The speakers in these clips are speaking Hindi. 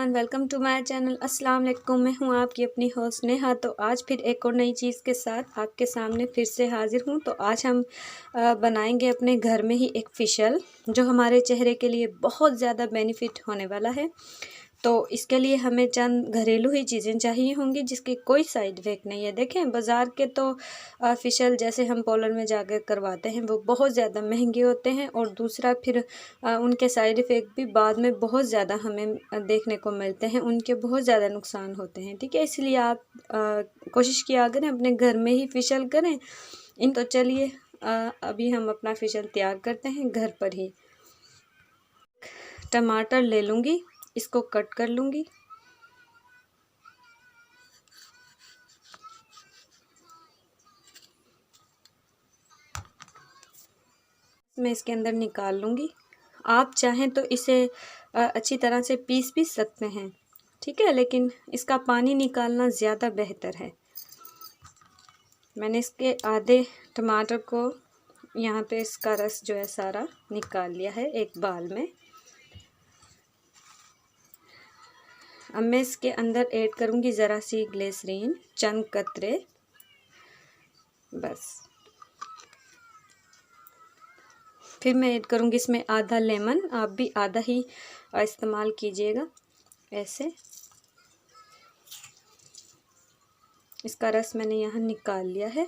Everyone, welcome to my channel. अस्सलाम वालेकुम। मैं हूं आपकी अपनी होस्ट नेहा। तो आज फिर एक और नई चीज़ के साथ आपके सामने फिर से हाजिर हूं। तो आज हम बनाएंगे अपने घर में ही एक फेशियल जो हमारे चेहरे के लिए बहुत ज़्यादा बेनिफिट होने वाला है। तो इसके लिए हमें चंद घरेलू ही चीज़ें चाहिए होंगी जिसके कोई साइड इफ़ेक्ट नहीं है। देखें, बाज़ार के तो फेशियल जैसे हम पार्लर में जाकर करवाते हैं वो बहुत ज़्यादा महंगे होते हैं, और दूसरा फिर उनके साइड इफ़ेक्ट भी बाद में बहुत ज़्यादा हमें देखने को मिलते हैं, उनके बहुत ज़्यादा नुकसान होते हैं। ठीक है, इसलिए आप कोशिश किया करें अपने घर में ही फेशियल करें। तो चलिए अभी हम अपना फेशियल तैयार करते हैं घर पर ही। टमाटर ले लूँगी, इसको कट कर लूँगी। मैं इसके अंदर निकाल लूँगी। आप चाहें तो इसे अच्छी तरह से पीस भी सकते हैं, ठीक है, लेकिन इसका पानी निकालना ज़्यादा बेहतर है। मैंने इसके आधे टमाटर को यहाँ पे इसका रस जो है सारा निकाल लिया है एक बाल में। अब मैं इसके अंदर ऐड करूँगी ज़रा सी ग्लिसरीन, चंद कतरे बस। फिर मैं ऐड करूँगी इसमें आधा लेमन, आप भी आधा ही इस्तेमाल कीजिएगा। ऐसे इसका रस मैंने यहाँ निकाल लिया है।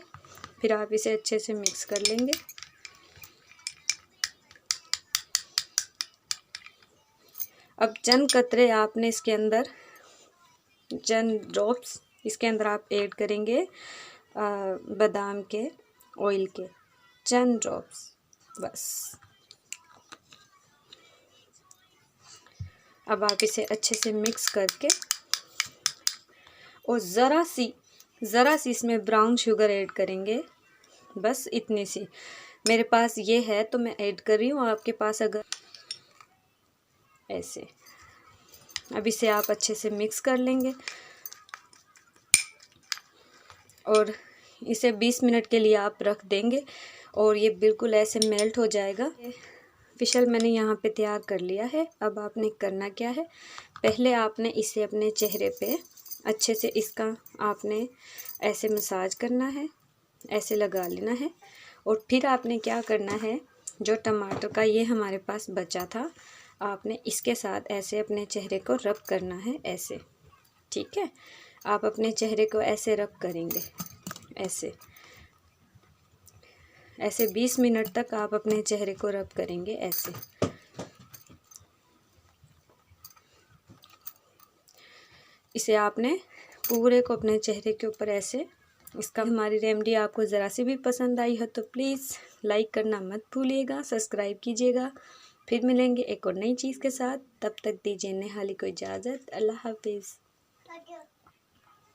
फिर आप इसे अच्छे से मिक्स कर लेंगे। अब चंद कतरे आपने इसके अंदर, चंद ड्रॉप्स इसके अंदर आप ऐड करेंगे बादाम के ऑयल के, चंद ड्रॉप्स बस। अब आप इसे अच्छे से मिक्स करके, और ज़रा सी इसमें ब्राउन शुगर ऐड करेंगे, बस इतनी सी। मेरे पास ये है तो मैं ऐड कर रही हूँ, आपके पास अगर ऐसे। अब इसे आप अच्छे से मिक्स कर लेंगे और इसे 20 मिनट के लिए आप रख देंगे और ये बिल्कुल ऐसे मेल्ट हो जाएगा। फेशियल मैंने यहाँ पे तैयार कर लिया है। अब आपने करना क्या है, पहले आपने इसे अपने चेहरे पे अच्छे से इसका आपने ऐसे मसाज करना है, ऐसे लगा लेना है। और फिर आपने क्या करना है, जो टमाटर का ये हमारे पास बचा था, आपने इसके साथ ऐसे अपने चेहरे को रब करना है ऐसे। ठीक है, आप अपने चेहरे को ऐसे रब करेंगे, ऐसे 20 मिनट तक आप अपने चेहरे को रब करेंगे ऐसे। इसे आपने पूरे को अपने चेहरे के ऊपर ऐसे। इसका हमारी रेमेडी आपको ज़रा सी भी पसंद आई हो तो प्लीज़ लाइक करना मत भूलिएगा, सब्सक्राइब कीजिएगा। फिर मिलेंगे एक और नई चीज़ के साथ, तब तक दीजिए नेहाली को इजाज़त। अल्लाह हाफिज़।